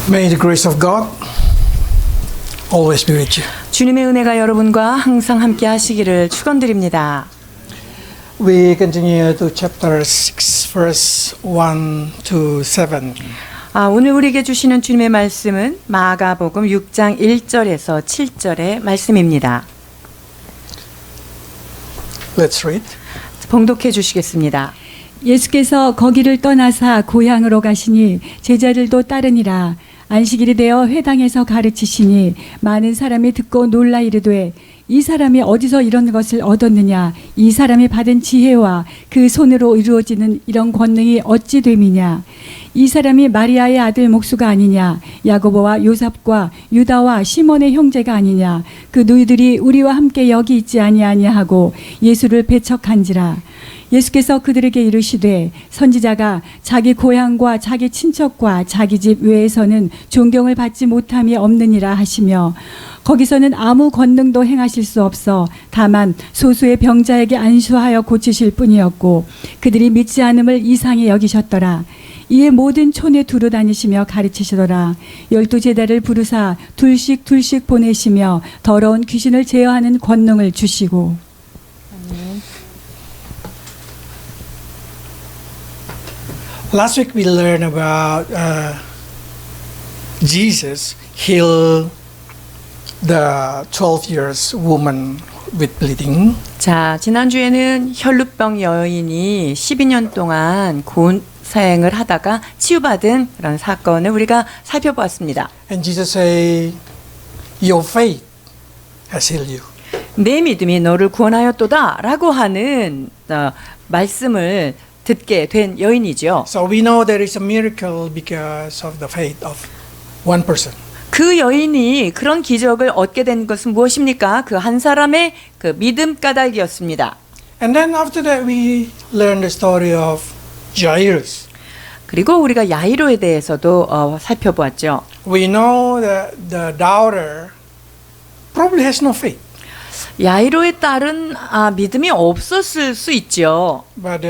May the grace of God always be with you. 주님의 은혜가 여러분과 항상 함께 하시기를 축원드립니다. We continue to chapter 6, verse 1 to 7. 오늘 우리에게 주시는 주님의 말씀은 마가복음 6장 1절에서 7절의 말씀입니다. Let's read. 봉독해 주시겠습니다. 예수께서 거기를 떠나사 고향으로 가시니 제자들도 따르니라. 안식일이 되어 회당에서 가르치시니 많은 사람이 듣고 놀라 이르되 이 사람이 어디서 이런 것을 얻었느냐? 이 사람이 받은 지혜와 그 손으로 이루어지는 이런 권능이 어찌 됨이냐? 이 사람이 마리아의 아들 목수가 아니냐? 야고보와 요셉과 유다와 시몬의 형제가 아니냐? 그 누이들이 우리와 함께 여기 있지 아니하냐 하고 예수를 배척한지라. 예수께서 그들에게 이르시되 선지자가 자기 고향과 자기 친척과 자기 집 외에서는 존경을 받지 못함이 없느니라 하시며 거기서는 아무 권능도 행하실 수 없어 다만 소수의 병자에게 안수하여 고치실 뿐이었고 그들이 믿지 않음을 이상히 여기셨더라. 이에 모든 촌에 두루 다니시며 가르치시더라. 12 제자를 부르사 둘씩 보내시며 더러운 귀신을 제어하는 권능을 주시고. Last week we learned about Jesus healed the 12 years woman with bleeding. 자, 지난주에는 혈루병 여인이 12년 동안 곤사행을 하다가 치유받은 그런 사건을 우리가 살펴보았습니다. And Jesus say, your faith has healed you. 내 믿음이 너를 구원하였도다 라고 하는 말씀을 듣게 된 여인이죠. So we know there is a miracle because of the faith of one person. 그 여인이 그런 기적을 얻게 된 것은 무엇입니까? 그 한 사람의 그 믿음 까닭이었습니다. And then after that we learn the story of Jairus. 그리고 우리가 야이로에 대해서도 살펴보았죠. We know that the daughter probably has no faith. 야이로의 딸은 믿음이 없었을 수 있죠. But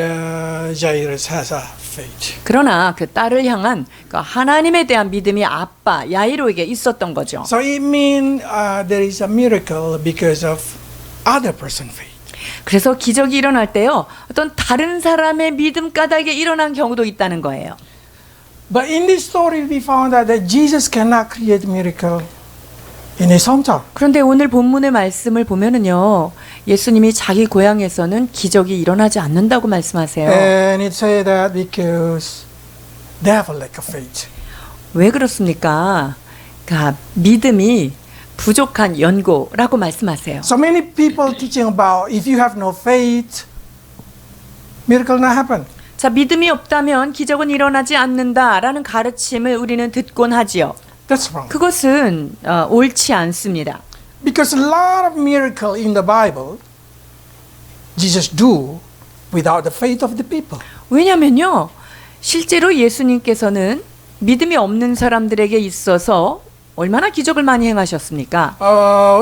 Jairus has a faith. 그러나 그 딸을 향한 그 하나님에 대한 믿음이 아빠 야이로에게 있었던 거죠. So it means there is a miracle because of other person's faith. 그래서 기적이 일어날 때요, 어떤 다른 사람의 믿음 까닭에 일어난 경우도 있다는 거예요. But in this story we found out that Jesus cannot create miracle in his hometown. 그런데 오늘 본문의 말씀을 보면은요, 예수님이 자기 고향에서는 기적이 일어나지 않는다고 말씀하세요. And it say that because they have a lack of faith. 왜 그렇습니까? 그러니까 믿음이 부족한 연고라고 말씀하세요. So many people teaching about if you have no faith, miracle not happen. 자, 믿음이 없다면 기적은 일어나지 않는다라는 가르침을 우리는 듣곤 하지요. That's wrong. 그것은 옳지 않습니다. Because a lot of miracle in the Bible, Jesus do without the faith of the people. 왜냐면요, 실제로 예수님께서는 믿음이 없는 사람들에게 있어서 얼마나 기적을 많이 행하셨습니까?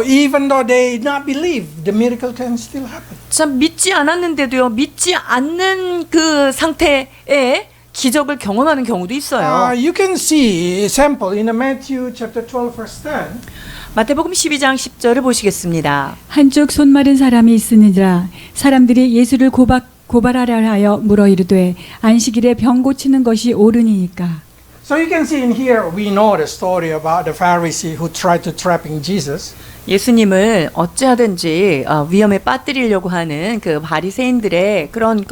Even though they not believe, the miracle can still happen. 참 믿지 않았는데도요, 믿지 않는 그 상태에 기적을 경험하는 경우도 있어요. You can see example in Matthew chapter 12 verse 10. 마태복음 12장 10절을 보시겠습니다. 한쪽 손 마른 사람이 있으니라. 사람들이 예수를 고발하려 하여 물어 이르되 안식일에 병 고치는 것이 옳으니까. So you can see in here we know the story about the Pharisee who tried to trapping Jesus. 예수님을 어찌하든지 위험에 빠뜨리려고 하는 그 바리새인들의 그런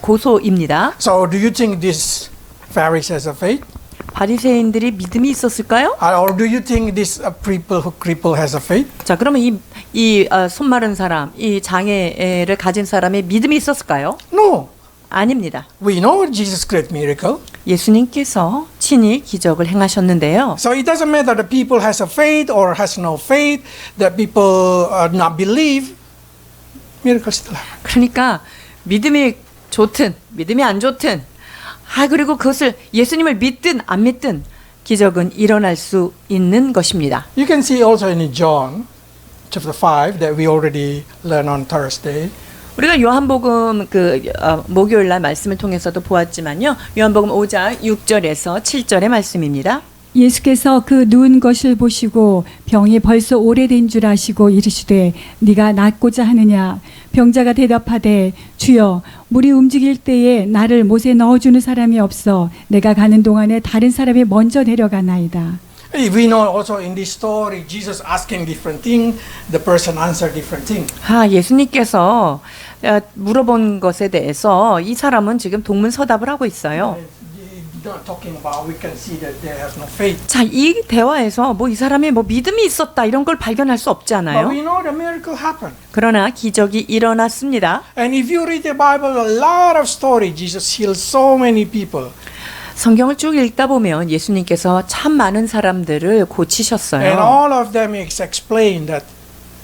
고소입니다. So do you think this Pharisee has a faith? 바리새인들이 믿음이 있었을까요? Or do you think this people who cripple has a faith? 자, 그러면 이 손 마른 사람, 이 장애를 가진 사람의 믿음이 있었을까요? No. 아닙니다. We know Jesus created miracle. 예수님께서 친히 기적을 행하셨는데요. So it doesn't matter the people has a faith or has no faith, that people not believe, miracle still happen. 그러니까 믿음이 좋든 믿음이 안 좋든 그리고 그것을 예수님을 믿든 안 믿든 기적은 일어날 수 있는 것입니다. You can see also in John chapter 5 that we already learned on Thursday. 우리가 요한복음 목요일 날 말씀을 통해서도 보았지만요. 요한복음 5장 6절에서 7절의 말씀입니다. 예수께서 그 누운 것을 보시고 병이 벌써 오래된 줄 아시고 이르시되 네가 낫고자 하느냐. 병자가 대답하되 주여 물이 움직일 때에 나를 못에 넣어주는 사람이 없어 내가 가는 동안에 다른 사람이 먼저 내려가나이다. We know also in this story, Jesus asking different thing, the person answer different thing. 예수님께서 물어본 것에 대해서 이 사람은 지금 동문서답을 하고 있어요. Not talking about we can see that they have no faith. 자, 이 대화에서 뭐 이 사람이 뭐 믿음이 있었다 이런 걸 발견할 수 없지 But 않아요? we know the miracle happened. 그러나 기적이 일어났습니다. And if you read the Bible, a lot of stories, Jesus healed so many people. 성경을 쭉 읽다 보면 예수님께서 참 많은 사람들을 And 고치셨어요. all of them is explained that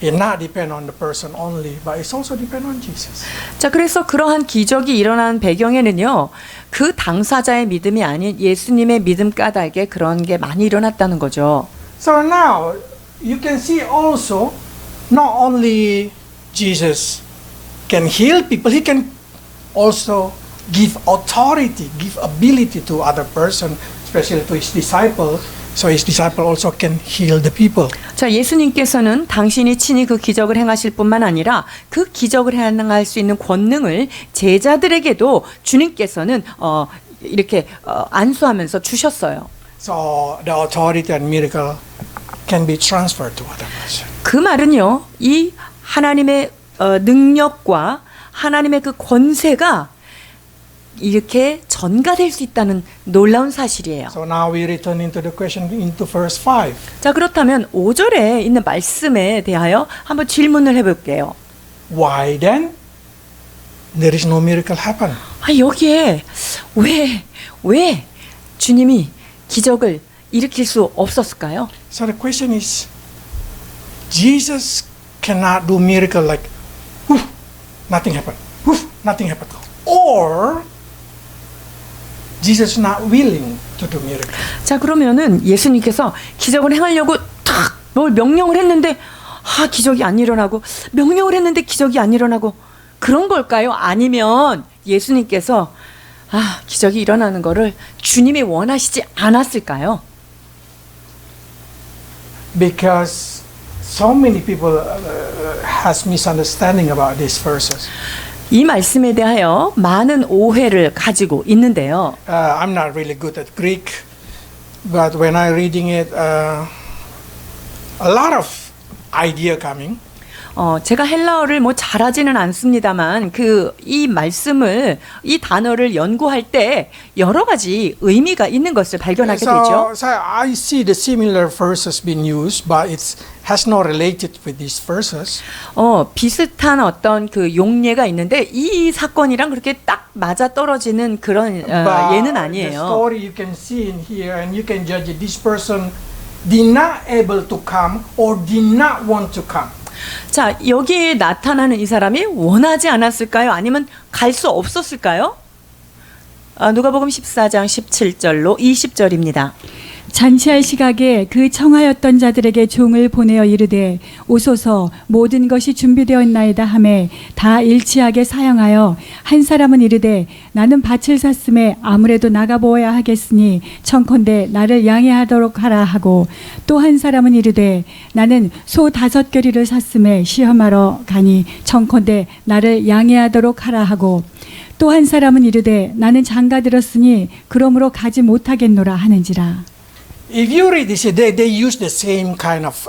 it not depend on the person only, but it's also depend on Jesus. 자, 그래서 그러한 기적이 일어난 배경에는요, 그 당사자의 믿음이 아닌 예수님의 믿음 까닭에 그런 게 많이 일어났다는 거죠. So now you can see also not only Jesus can heal people, he can also give authority, give ability to other person, especially to his disciple. So his disciple also can heal the people. 자, 예수님께서는 당신이 친히 그 기적을 행하실 뿐만 아니라 그 기적을 행할 수 있는 권능을 제자들에게도 주님께서는 이렇게 안수하면서 주셨어요. So the authority and miracle can be transferred to other person. 그 말은요, 이 하나님의 능력과 하나님의 그 권세가 이렇게 전가될 수 있다는 놀라운 사실이에요. So now we return into the question into verse 5. 자, 그렇다면 5절에 있는 말씀에 대하여 한번 질문을 해볼게요. Why then there is no miracle happen? 여기에 왜 주님이 기적을 일으킬 수 없었을까요? So the question is, Jesus cannot do miracle like, whoof, nothing happened. Whoof, nothing happened. Or Jesus is not willing to do miracle. 자, 그러면은 예수님께서 기적을 행하려고 탁 뭘 명령을 했는데 기적이 안 일어나고 명령을 했는데 기적이 안 일어나고 그런 걸까요? 아니면 예수님께서 기적이 일어나는 거를 주님이 원하시지 않았을까요? Because so many people has misunderstanding about these verses. 이 말씀에 대하여 많은 오해를 가지고 있는데요. I'm not really good at Greek, but when I reading it, a lot of idea coming. 제가 헬라어를 뭐 잘하지는 않습니다만 이 말씀을 이 단어를 연구할 때 여러 가지 의미가 있는 것을 발견하게 되죠. So I see the similar verses being used, but it has not related with these verses. 비슷한 어떤 그 용례가 있는데 이 사건이랑 그렇게 딱 맞아 떨어지는 그런 예는 The 아니에요. story you can see in here, and you can judge it. This person did not able to come or did not want to come. 자, 여기에 나타나는 이 사람이 원하지 않았을까요? 아니면 갈 수 없었을까요? 누가복음 14장 17절로 20절입니다. 잔치할 시각에 그 청하였던 자들에게 종을 보내어 이르되 오소서 모든 것이 준비되었나이다 하매 다 일치하게 사양하여 한 사람은 이르되 나는 밭을 샀음에 아무래도 나가보아야 하겠으니 청컨대 나를 양해하도록 하라 하고 또 한 사람은 이르되 나는 소 5겨리를 샀음에 시험하러 가니 청컨대 나를 양해하도록 하라 하고 또 한 사람은 이르되 나는 장가 들었으니 그러므로 가지 못하겠노라 하는지라. If you read this, they use the same kind of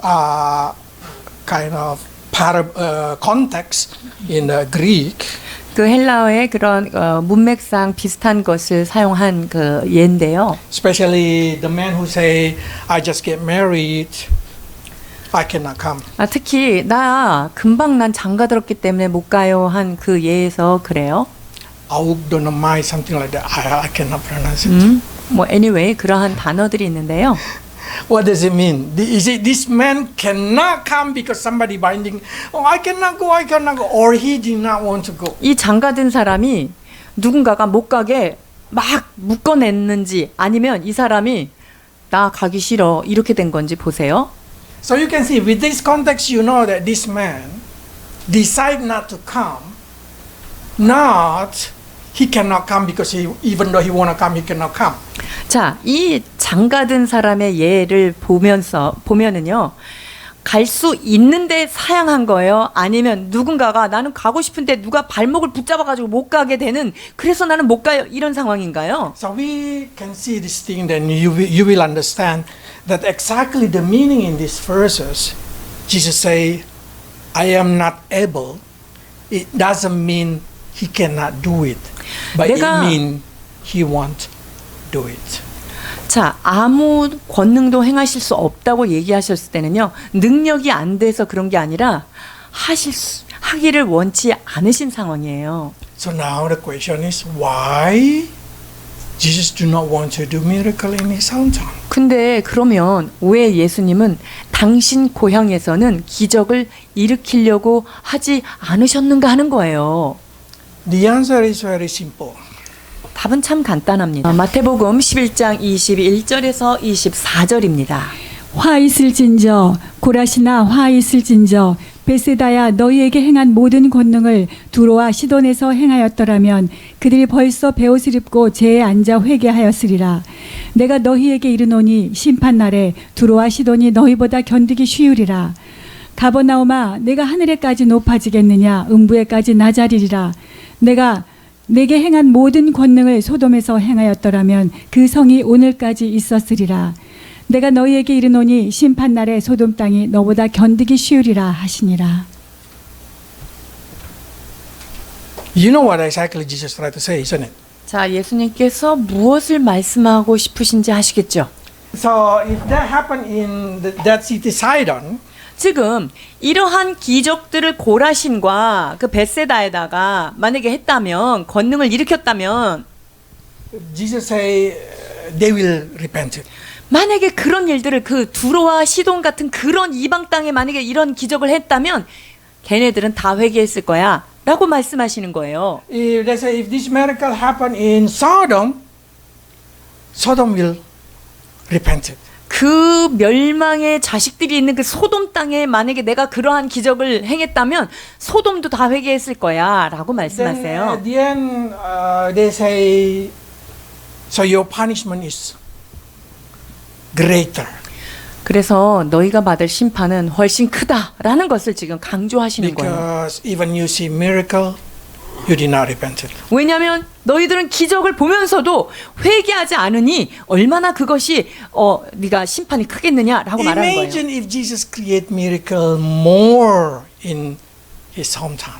context in the Greek. 그 헬라어의 그런 문맥상 비슷한 것을 사용한 그 예인데요. Especially the man who say, "I just get married, I cannot come." 특히 금방 난 장가 들었기 때문에 못 가요 한 그 예에서 그래요. Augdonomai, something like that. I cannot pronounce it. anyway 그러한 단어들이 있는데요. What does it mean? Is it this man cannot come because somebody binding? Oh, I cannot go, or he did not want to go. 이 장가든 사람이 누군가가 못 가게 막 묶어냈는지 아니면 이 사람이 나 가기 싫어 이렇게 된 건지 보세요. So you can see with this context, you know that this man decide not to come, not he cannot come because even though he wanna come, he cannot come. 자, 이 장가든 사람의 예를 보면은요. 갈 수 있는데 사양한 거예요? 아니면 누군가가 나는 가고 싶은데 누가 발목을 붙잡아 가지고 못 가게 되는, 그래서 나는 못 가요, 이런 상황인가요? So we can see this thing, then you will understand that exactly the meaning in these verses. Jesus say, I am not able. It doesn't mean he cannot do it, but it means he won't do it. 자, 아무 권능도 행하실 수 없다고 얘기하셨을 때는요, 능력이 안 돼서 그런 게 아니라 하기를 원치 않으신 상황이에요. So now the question is, why Jesus do not want to do miracle in his hometown? 근데 그러면 왜 예수님은 당신 고향에서는 기적을 일으키려고 하지 않으셨는가 하는 거예요. The answer is very simple. 답은 참 간단합니다. 마태복음 11장 21절에서 24절입니다. 화 있을진저 고라시나 화 있을진저 베세다야 너희에게 행한 모든 권능을 두로와 시돈에서 행하였더라면 그들이 벌써 베옷을 입고 제에 앉아 회개하였으리라. 내가 너희에게 이르노니 심판날에 두로와 시돈이 너희보다 견디기 쉬우리라. 가버나움아 내가 하늘에까지 높아지겠느냐 음부에까지 낮아리리라. 내게 행한 모든 권능을 소돔에서 행하였더라면 그 성이 오늘까지 있었으리라. 내가 너희에게 이르노니 심판날에 소돔 땅이 너보다 견디기 쉬우리라 하시니라. You know what exactly Jesus tried to say, isn't it? 자, 예수님께서 무엇을 말씀하고 싶으신지 아시겠죠? So if that happened in that city Sidon, 지금 이러한 기적들을 고라신과 그 벳세다에다가 만약에 했다면, 권능을 일으켰다면, Jesus say they will repent it. 만약에 그런 일들을 그 두로와 시돈 같은 그런 이방 땅에 만약에 이런 기적을 했다면 걔네들은 다 회개했을 거야 라고 말씀하시는 거예요. If they say if this miracle happened in Sodom, Sodom will repent it. 그 멸망의 자식들이 있는 그 소돔 땅에 만약에 내가 그러한 기적을 행했다면 소돔도 다 회개했을 거야 라고 Then 말씀하세요. at the end, they say, so your punishment is greater 그래서 너희가 받을 심판은 훨씬 크다라는 것을 지금 강조하시는 거예요. because even you see miracle, you did not repent it. 왜냐하면 너희들은 기적을 보면서도 회개하지 않으니 얼마나 그것이 네가 심판이 크겠느냐라고 말하는 거예요. Imagine if Jesus create miracle more in his hometown.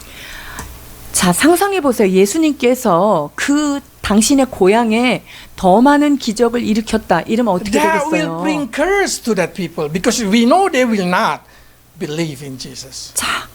자, 상상해 보세요. 예수님께서 그 당신의 고향에 더 많은 기적을 일으켰다. 이러면 어떻게 That will 되겠어요? bring curse to that people because we know they will not believe in Jesus. 자,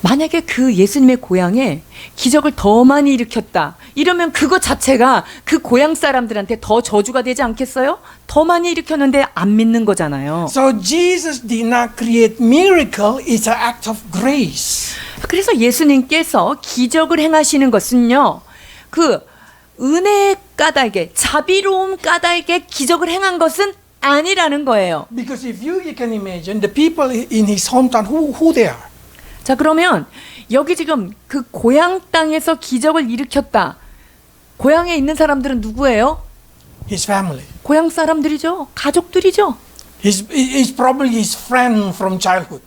만약에 그 예수님의 고향에 기적을 더 많이 일으켰다. 이러면 그것 자체가 그 고향 사람들한테 더 저주가 되지 않겠어요? 더 많이 일으켰는데 안 믿는 거잖아요. So Jesus did not create miracle, it's an act of grace. 그래서 예수님께서 기적을 행하시는 것은요, 그 은혜의 까닭에, 자비로움 까닭에 기적을 행한 것은 아니라는 거예요. Because if you can imagine the people in his hometown, who they are? 자, 그러면 여기 지금 그 고향 땅에서 기적을 일으켰다. 고향에 있는 사람들은 누구예요? His family. 고향 사람들이죠. 가족들이죠. He's probably his friend from childhood.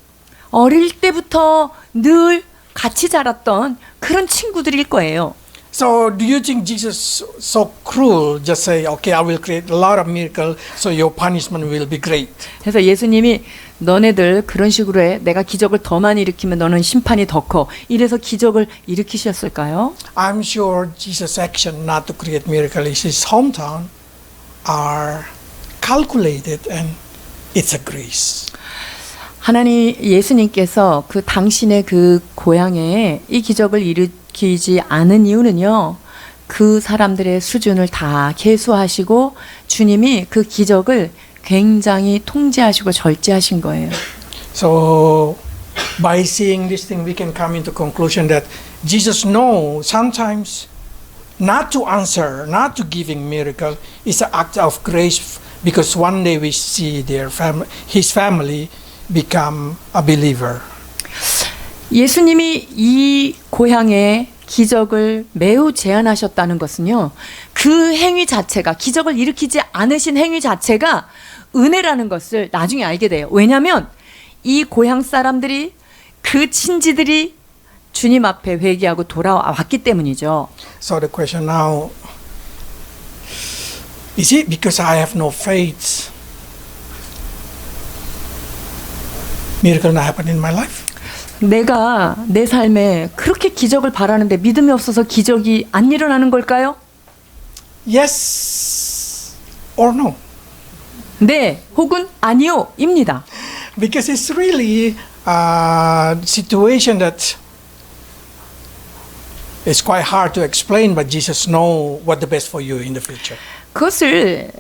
어릴 때부터 늘 같이 자랐던 그런 친구들일 거예요. So do you think Jesus so cruel? Just say, okay, I will create a lot of miracles, so your punishment will be great. 그래서 예수님이 너네들 그런 식으로 해. 내가 기적을 더 많이 일으키면 너는 심판이 더 커. 이래서 기적을 일으키셨을까요? I'm sure Jesus' action not to create miracle in his hometown are calculated and it's a grace. 하나님 예수님께서 그 당신의 그 고향에 이 기적을 일으키지 않은 이유는요. 그 사람들의 수준을 다 계수하시고 주님이 그 기적을 굉장히 통제하시고 절제하신 거예요. So by seeing this thing, we can come into conclusion that Jesus knows sometimes not to answer, not to giving miracle is an act of grace because one day we see his family become a believer. 예수님이 이 고향에 기적을 매우 제한하셨다는 것은요, 그 행위 자체가, 기적을 일으키지 않으신 행위 자체가 은혜라는 것을 나중에 알게 돼요. 왜냐하면 이 고향 사람들이, 그 친지들이 주님 앞에 회개하고 돌아왔기 때문이죠. So the question now, is it because I have no faith? Miracle not happen in my life? 내가 내 삶에 그렇게 기적을 바라는데 믿음이 없어서 기적이 안 일어나는 걸까요? Yes or no? 네, 혹은 아니요, 입니다. Because it's really a situation that is quite hard to explain, but Jesus knows what the best for you in the future. 그것을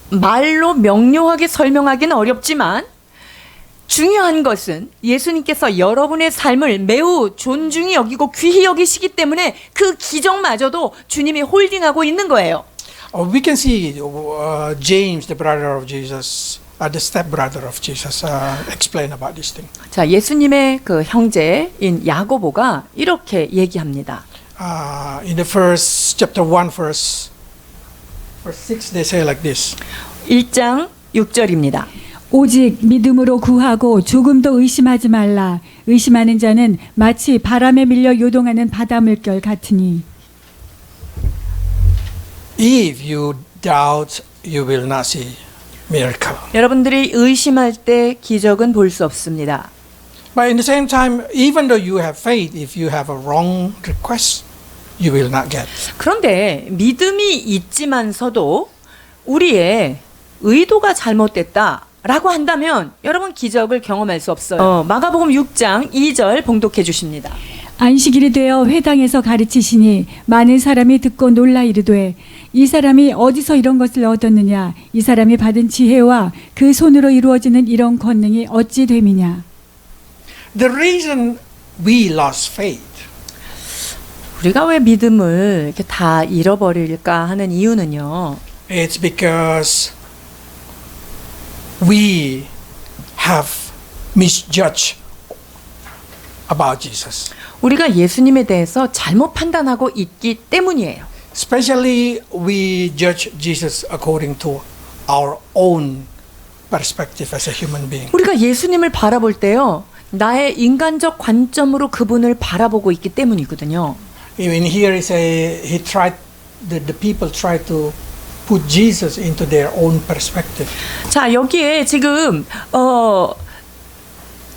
말로 명료하게 설명하기는 어렵지만 중요한 것은 예수님께서 여러분의 삶을 매우 존중히 여기고 귀히 여기시기 때문에 그 기적마저도 주님이 홀딩하고 있는 거예요. We can see James, the brother of Jesus, the stepbrother of Jesus, explain about this thing. 자, 예수님의 그 형제인 야고보가 이렇게 얘기합니다. In the first chapter 1, verse 6, they say like this. 1장 6절입니다. 오직 믿음으로 구하고 조금도 의심하지 말라. 의심하는 자는 마치 바람에 밀려 요동하는 바다 물결 같으니. If you doubt, you will not see miracle. 여러분들이 의심할 때 기적은 볼 수 없습니다. But in the same time, even though you have faith, if you have a wrong request, you will not get. 그런데 믿음이 있지만서도 우리의 의도가 잘못됐다라고 한다면 여러분 기적을 경험할 수 없어요. 마가복음 6장 2절 봉독해 주십니다. 안식일이 되어 회당에서 가르치시니 많은 사람이 듣고 놀라 이르되 이 사람이 어디서 이런 것을 얻었느냐? 이 사람이 받은 지혜와 그 손으로 이루어지는 이런 권능이 어찌 됨이냐? The reason we lost faith 우리가 왜 믿음을 이렇게 다 잃어버릴까 하는 이유는요. it's because we have misjudged about Jesus. 우리가 예수님에 대해서 잘못 판단하고 있기 때문이에요. Especially we judge Jesus according to our own perspective as a human being. 우리가 예수님을 바라볼 때요. 나의 인간적 관점으로 그분을 바라보고 있기 때문이거든요. Even here he say the people try to put Jesus into their own perspective. 자, 여기에 지금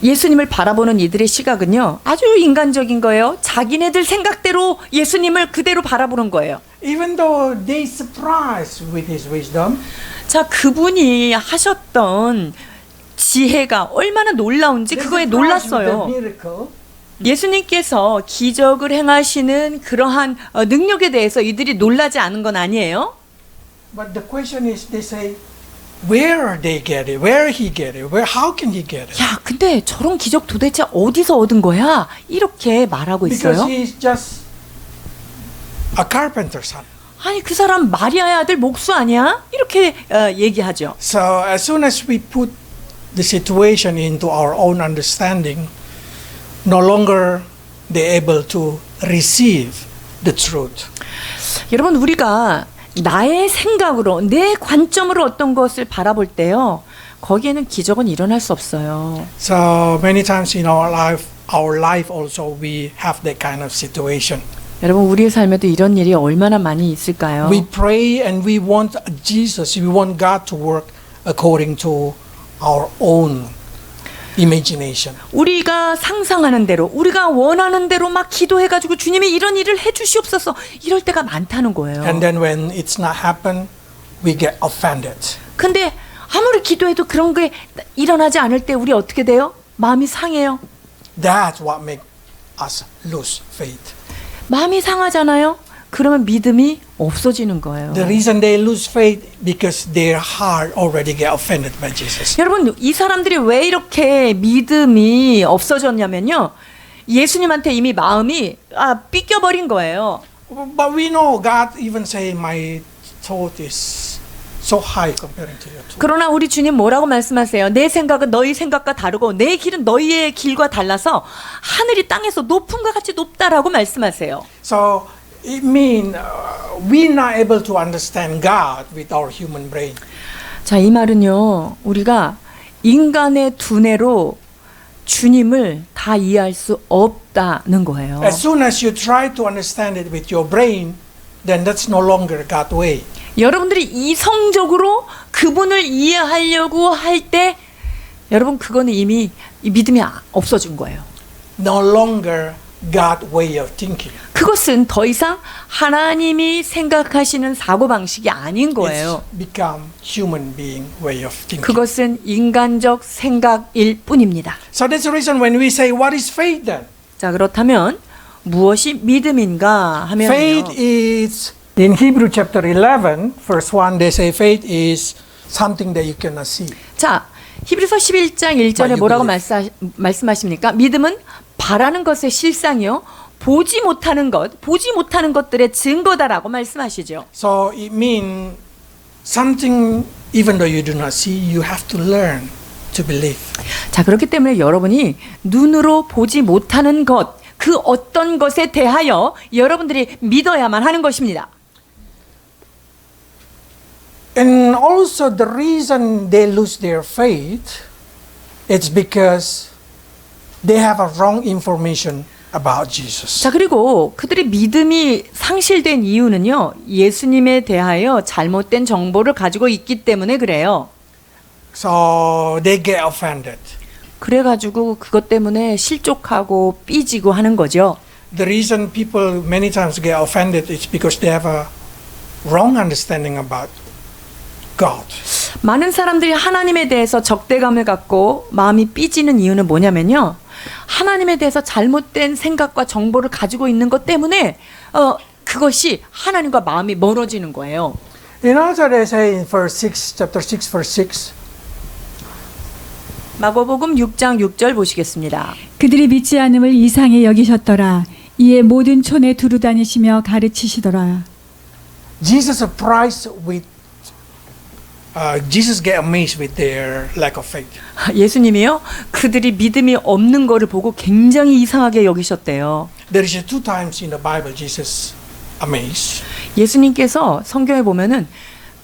예수님을 바라보는 이들의 시각은요. 아주 인간적인 거예요. 자기네들 생각대로 예수님을 그대로 바라보는 거예요. Even though they surprised with his wisdom, 자, 그분이 하셨던 지혜가 얼마나 놀라운지 그거에 놀랐어요. 예수님께서 기적을 행하시는 그러한 능력에 대해서 이들이 놀라지 않은 건 아니에요. But the question is, they say, where they get it? Where he get it? How can he get it? 야, 근데 저런 기적 도대체 어디서 얻은 거야? 이렇게 말하고 Because 있어요. he's just a carpenter's son. 아니, 그 사람 마리아의 아들 목수 아니야? 이렇게 얘기하죠. So as soon as we put the situation into our own understanding, no longer they're able to receive the truth. 여러분, 우리가 나의 생각으로, 내 관점으로 어떤 것을 바라볼 때요, 거기에는 기적은 일어날 수 없어요. So many times in our life also we have that kind of situation. 여러분, 우리의 삶에도 이런 일이 얼마나 많이 있을까요? We pray and we want Jesus, we want God to work according to our own imagination. 우리가 상상하는 대로, 우리가 원하는 대로 막 기도해가지고 주님이 이런 일을 해주시옵소서, 이럴 때가 많다는 거예요. And then when it's not happen, we get offended. 근데 아무리 기도해도 그런 게 일어나지 않을 때 우리 어떻게 돼요? 마음이 상해요. That's what makes us lose faith. 마음이 상하잖아요. 그러면 믿음이 없어지는 거예요. The reason they lose faith because their heart already get offended by Jesus. 여러분, 이 사람들이 왜 이렇게 믿음이 없어졌냐면요. 예수님한테 이미 마음이 삐껴버린 거예요. But we know God even say my thought is so high comparing to your two. 그러나 우리 주님 뭐라고 말씀하세요? 내 생각은 너희 생각과 다르고 내 길은 너희의 길과 달라서 하늘이 땅에서 높음과 같이 높다라고 말씀하세요. So it means we're not able to understand God with our human brain. 자, 이 말은요. 우리가 인간의 두뇌로 주님을 다 이해할 수 없다는 거예요. As soon as you try to understand it with your brain, then that's no longer God's way. 여러분들이 이성적으로 그분을 이해하려고 할 때 여러분 그거는 이미 믿음이 없어진 거예요. No longer God's way of thinking. 그것은 더 이상 하나님이 생각하시는 사고방식이 아닌 거예요. It's become human being way of thinking. 그것은 인간적 생각일 뿐입니다. So that's the reason when we say what is faith then? 자, 그렇다면 무엇이 믿음인가 하면요. Faith is in Hebrew chapter 11 verse 1 they say faith is something that you cannot see. 자, 히브리서 11장 1절에 뭐라고 말씀하십니까? 믿음은 바라는 것의 실상이요. 보지 못하는 것들의 증거다라고 말씀하시죠. So it means something even though you do not see, you have to learn to believe. 자, 그렇기 때문에 여러분이 눈으로 보지 못하는 것, 그 어떤 것에 대하여 여러분들이 믿어야만 하는 것입니다. And also the reason they lose their faith it's because they have a wrong information about Jesus. 자, 그리고 그들의 믿음이 상실된 이유는요. 예수님에 대하여 잘못된 정보를 가지고 있기 때문에 그래요. So they get offended. 그래가지고 그것 때문에 실족하고 삐지고 하는 거죠. The reason people many times get offended is because they have a wrong understanding about God. 많은 사람들이 하나님에 대해서 적대감을 갖고 마음이 삐지는 이유는 뭐냐면요. 하나님에 대해서 잘못된 생각과 정보를 가지고 있는 것 때문에 그것이 하나님과 마음이 멀어지는 거예요. You know what they say in verse 6, chapter 6, verse 6? 마고복음 6장 6절 보시겠습니다. 그들이 믿지 않음을 이상히 여기셨더라. 이에 모든 촌에 두루 다니시며 가르치시더라. Jesus get amazed with their lack of faith. 예수님이요. 그들이 믿음이 없는 거를 보고 굉장히 이상하게 여기셨대요. There is two times in the Bible Jesus amazed. 예수님께서 성경에 보면은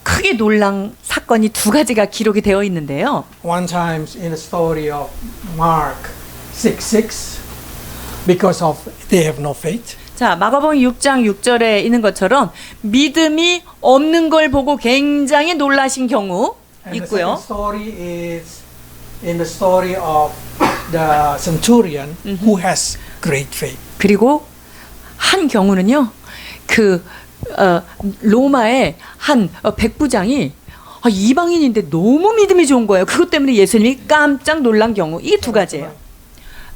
크게 놀란 사건이 두 가지가 기록이 되어 있는데요. One time in the story of Mark 6:6 because of they have no faith. 자, 마가복음 6장 6절에 있는 것처럼 믿음이 없는 걸 보고 굉장히 놀라신 경우 And 있고요. the second story is in the story of the centurion who has great faith. 그리고 한 경우는요. 로마의 한 백부장이 이방인인데 너무 믿음이 좋은 거예요. 그것 때문에 예수님이 깜짝 놀란 경우. 이 두 가지예요.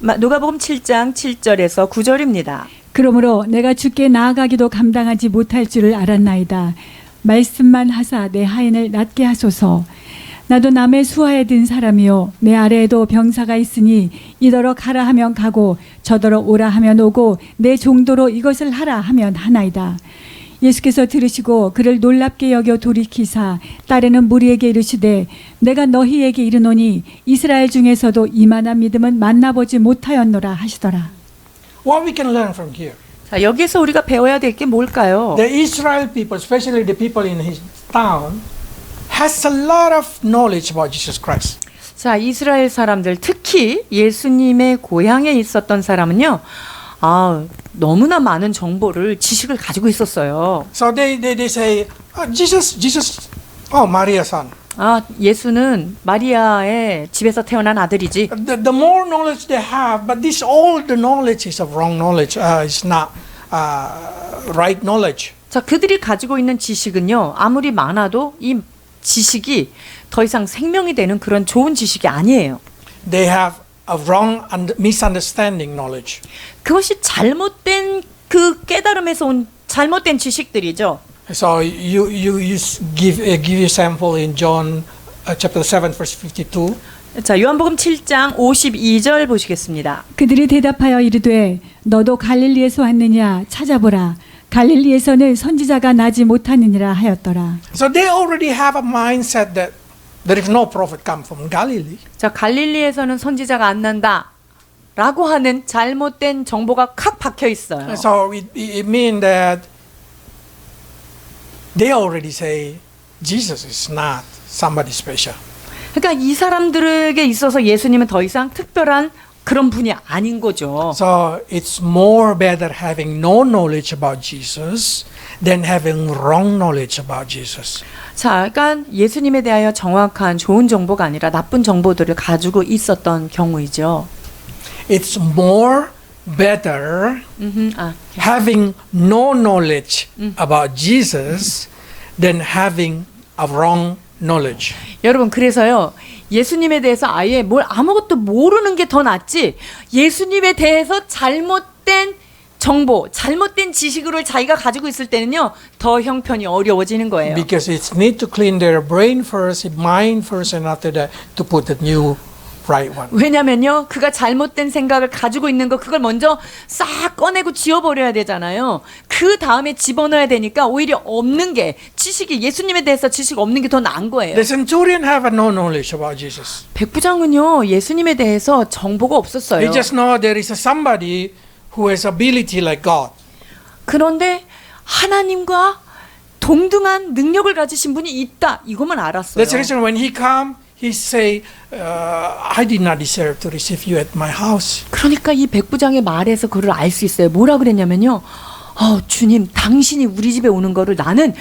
누가복음 7장 7절에서 9절입니다. 그러므로 내가 주께 나아가기도 감당하지 못할 줄을 알았나이다. 말씀만 하사 내 하인을 낫게 하소서. 나도 남의 수하에 든 사람이요 내 아래에도 병사가 있으니 이더러 가라 하면 가고 저더러 오라 하면 오고 내 종도로 이것을 하라 하면 하나이다. 예수께서 들으시고 그를 놀랍게 여겨 돌이키사 따르는 무리에게 이르시되 내가 너희에게 이르노니 이스라엘 중에서도 이만한 믿음은 만나보지 못하였노라 하시더라. What we can learn from here? 자, 여기서 우리가 배워야 될 게 뭘까요? The Israel people, especially the people in his town, has a lot of knowledge about Jesus Christ. 자, 이스라엘 사람들 특히 예수님의 고향에 있었던 사람은요. 너무나 많은 정보를 지식을 가지고 있었어요. So they say, Jesus, Maria's son. 예수는 마리아의 집에서 태어난 아들이지. The more knowledge they have, but this all the knowledge is of wrong knowledge. It's not right knowledge. 자, 그들이 가지고 있는 지식은요. 아무리 많아도 이 지식이 더 이상 생명이 되는 그런 좋은 지식이 아니에요. They have a wrong misunderstanding knowledge. 그것이 잘못된 그 깨달음에서 온 잘못된 지식들이죠. So you give you sample in John chapter 7 verse 52. 자, 요한복음 7장 52절 보시겠습니다. 그들이 대답하여 이르되 너도 갈릴리에서 왔느냐 찾아보라. 갈릴리에서는 선지자가 나지 못하느니라 하였더라. So they already have a mindset that there is no prophet come from Galilee. 자, 갈릴리에서는 선지자가 안 난다라고 하는 잘못된 정보가 칵 박혀 있어요. So it means that they already say Jesus is not somebody special. 그러니까 이 사람들에게 있어서 예수님은 더 이상 특별한 그런 분이 아닌 거죠. So it's more better having no knowledge about Jesus than having wrong knowledge about Jesus. 자, 그러니까 예수님에 대하여 정확한 좋은 정보가 아니라 나쁜 정보들을 가지고 있었던 경우이죠. It's more better having no knowledge about Jesus than having a wrong knowledge. 여러분, 그래서요, 예수님에 대해서 아예 뭘 아무것도 모르는 게 더 낫지, 예수님에 대해서 잘못된 정보, 잘못된 지식을 자기가 가지고 있을 때는요, 더 형편이 어려워지는 거예요. Because it's need to clean their brain first, mind first, and after that to put the new right one. 왜냐면요, 그가 잘못된 생각을 가지고 있는 거, 그걸 먼저 싹 꺼내고 지워버려야 되잖아요. 그 다음에 집어넣어야 되니까 오히려 없는 게, 지식이, 예수님에 대해서 지식 없는 게 더 나은 거예요. The centurion have no knowledge about Jesus. 백부장은요, 예수님에 대해서 정보가 없었어요. He just know there is somebody who has ability like God. 그런데 하나님과 동등한 능력을 가지신 분이 있다, 이것만 알았어요. That's the reason when he come, he say, I did not deserve to receive you at my house. 그러니까 이 백부장의 말에서 그걸 알 수 있어요. 뭐라 그랬냐면요, 주님, 당신이 우리 집에 오는 거를 나는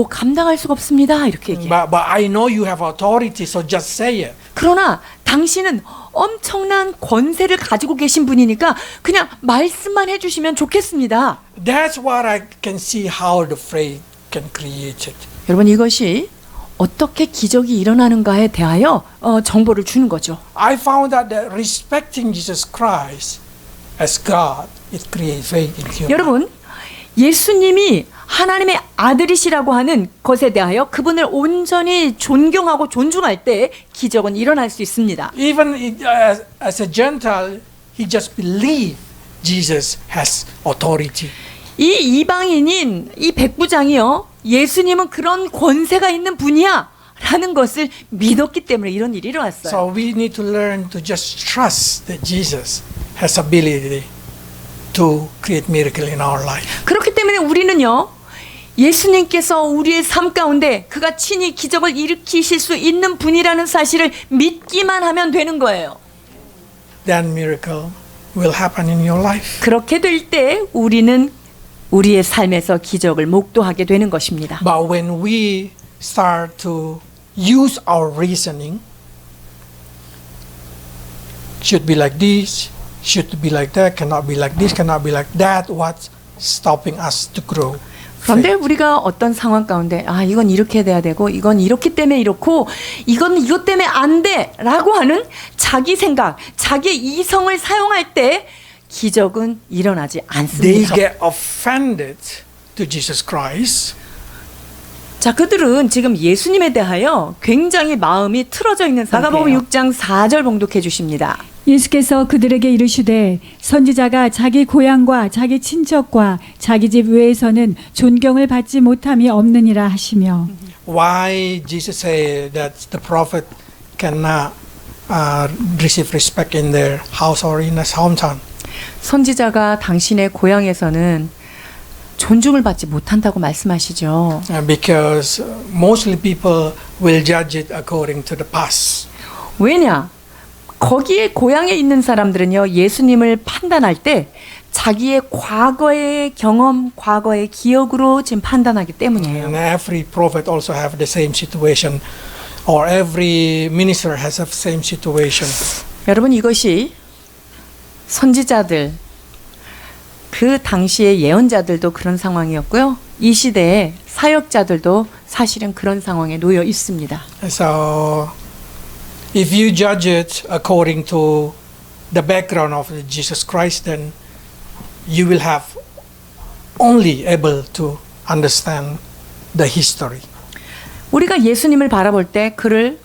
감당할 수가 없습니다, 이렇게 얘기해요. But I know you have authority, so just say it. 그러나 당신은 엄청난 권세를 가지고 계신 분이니까 그냥 말씀만 해주시면 좋겠습니다. That's what I can see how the faith can create it. 여러분, 이것이 어떻게 기적이 일어나는가에 대하여 정보를 주는 거죠. I found out that respecting Jesus Christ as God, it creates faith in human. 여러분, 예수님이 하나님의 아들이시라고 하는 것에 대하여 그분을 온전히 존경하고 존중할 때 기적은 일어날 수 있습니다. Even as a Gentile, he just believed Jesus has authority. 이 이방인인 이 백부장이요, 예수님은 그런 권세가 있는 분이야 라는 것을 믿었기 때문에 이런 일이 일어났어요. So we need to learn to just trust that Jesus has ability to create miracle in our life. 그렇기 때문에 우리는요, 예수님께서 우리의 삶 가운데 그가 친히 기적을 일으키실 수 있는 분이라는 사실을 믿기만 하면 되는 거예요. That miracle will happen in your life. 그렇게 될 때 우리는 우리의 삶에서 기적을 목도하게 되는 것입니다. But when we start to use our reasoning, should be like this, should be like that, cannot be like this, cannot be like that, what's stopping us to grow? 그런데 우리가 어떤 상황 가운데 이건 이렇게 돼야 되고 이건 이렇기 때문에 이렇고 이건 이것 때문에 안 돼라고 하는 자기 생각, 자기의 이성을 사용할 때 기적은 일어나지 They 않습니다. get offended to Jesus Christ. 자, 그들은 지금 예수님에 대하여 굉장히 마음이 틀어져 있는 상태예요. 마가복음 6장 4절 봉독해 주십니다. 예수께서 그들에게 이르시되 선지자가 자기 고향과 자기 친척과 자기 집 외에서는 존경을 받지 못함이 없느니라 하시며. Why Jesus said that the prophet cannot receive respect in their house or in his hometown? 선지자가 당신의 고향에서는 존중을 받지 못한다고 말씀하시죠. Because mostly people will judge it according to the past. 왜냐? 거기에 고향에 있는 사람들은요, 예수님을 판단할 때 자기의 과거의 경험, 과거의 기억으로 지금 판단하기 때문이에요. And every prophet also have the same situation, or every minister has the same situation. 여러분, 이것이 선지자들, 그 당시의 예언자들도 그런 상황이었고요. 이 시대의 사역자들도 사실은 그런 상황에 놓여 있습니다. So, if you judge it according to the background of Jesus Christ, then you will have only able to understand the history. 우리가 예수님을 바라볼 때 그를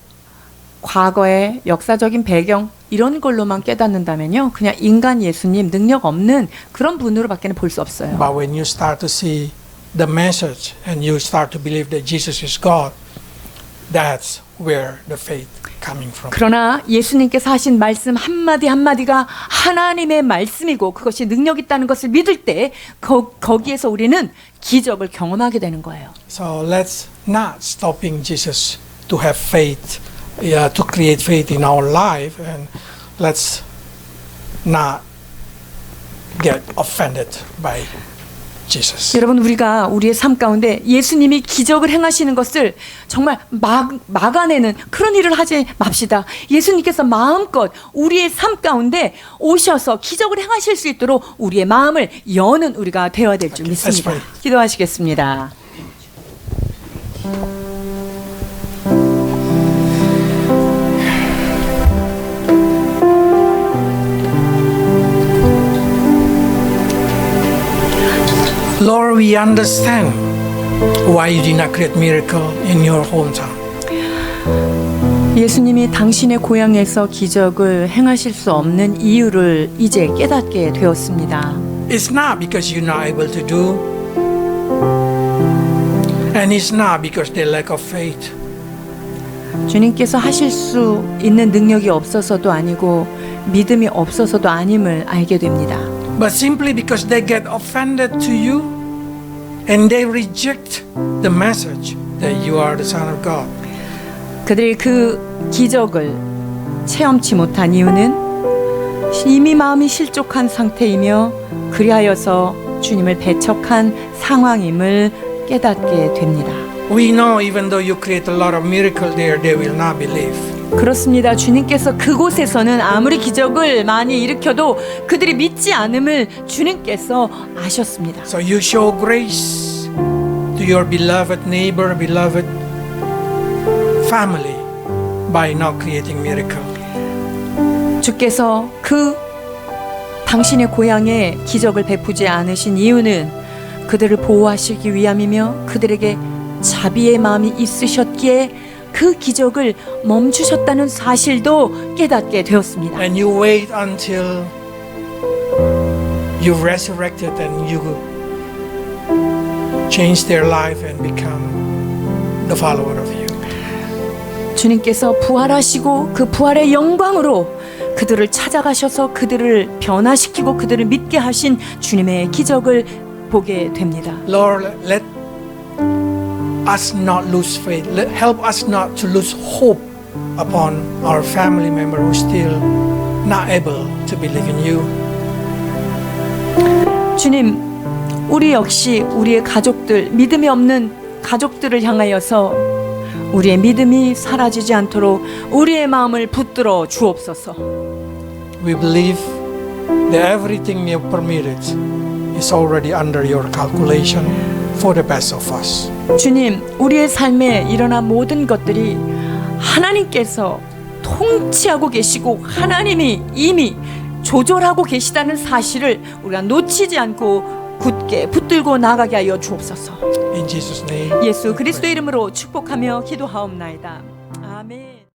과거의 역사적인 배경 이런 걸로만 깨닫는다면요, 그냥 인간 예수님 능력 없는 그런 분으로밖에는 볼 수 없어요. But when you start to see the message and you start to believe that Jesus is God, that's where the faith coming from. 그러나 예수님께서 하신 말씀 한마디 한마디가 하나님의 말씀이고 그것이 능력 있다는 것을 믿을 때 거기에서 우리는 기적을 경험하게 되는 거예요. So let's not stopping Jesus to have faith, to create faith in our life, and let's not get offended by Jesus. 여러분, 우리가 우리의 삶 가운데 예수님이 기적을 행하시는 것을 정말 막아내는 그런 일을 하지 맙시다. 예수님께서 마음껏 우리의 삶 가운데 오셔서 기적을 행하실 수 있도록 우리의 마음을 여는 우리가 되어야 될 줄 Okay, let's 믿습니다. pray. 기도하시겠습니다. Lord, we understand why you did not create miracle in your hometown. 예수님이 당신의 고향에서 기적을 행하실 수 없는 이유를 이제 깨닫게 되었습니다. It's not because you're not able to do, and it's not because they lack of faith. 주님께서 하실 수 있는 능력이 없어서도 아니고 믿음이 없어서도 아님을 알게 됩니다. But simply because they get offended to you and they reject the message that you are the Son of God. 그들이 그 기적을 체험치 못한 이유는 이미 마음이 실족한 상태이며 그리하여서 주님을 배척한 상황임을 깨닫게 됩니다. We know even though you create a lot of miracle there, they will not believe. 그렇습니다. 주님께서 그곳에서는 아무리 기적을 많이 일으켜도 그들이 믿지 않음을 주님께서 아셨습니다. So you show grace to your beloved neighbor, beloved family by not creating miracle. 주께서 그 당신의 고향에 기적을 베푸지 않으신 이유는 그들을 보호하시기 위함이며 그들에게 자비의 마음이 있으셨기에 그 기적을 멈추셨다는 사실도 깨닫게 되었습니다. And you wait until you resurrected and you change their life and become the follower of you. 주님께서 부활하시고 그 부활의 영광으로 그들을 찾아가셔서 그들을 변화시키고 그들을 믿게 하신 주님의 기적을 보게 됩니다. Lord, let us not lose faith. Help us not to lose hope upon our family member who still not able to believe in you. 주님, 우리 역시 우리의 가족들, 믿음이 없는 가족들을 향하여서 우리의 믿음이 사라지지 않도록 우리의 마음을 붙들어 주옵소서. We believe that everything you permitted is already under your calculation for the best of us. 주님, 우리의 삶에 일어난 모든 것들이 하나님께서 통치하고 계시고 하나님이 이미 조절하고 계시다는 사실을 우리가 놓치지 않고 굳게 붙들고 나가게 하여 주옵소서. In Jesus' name. 예수 그리스도 이름으로 축복하며 기도하옵나이다. 아멘.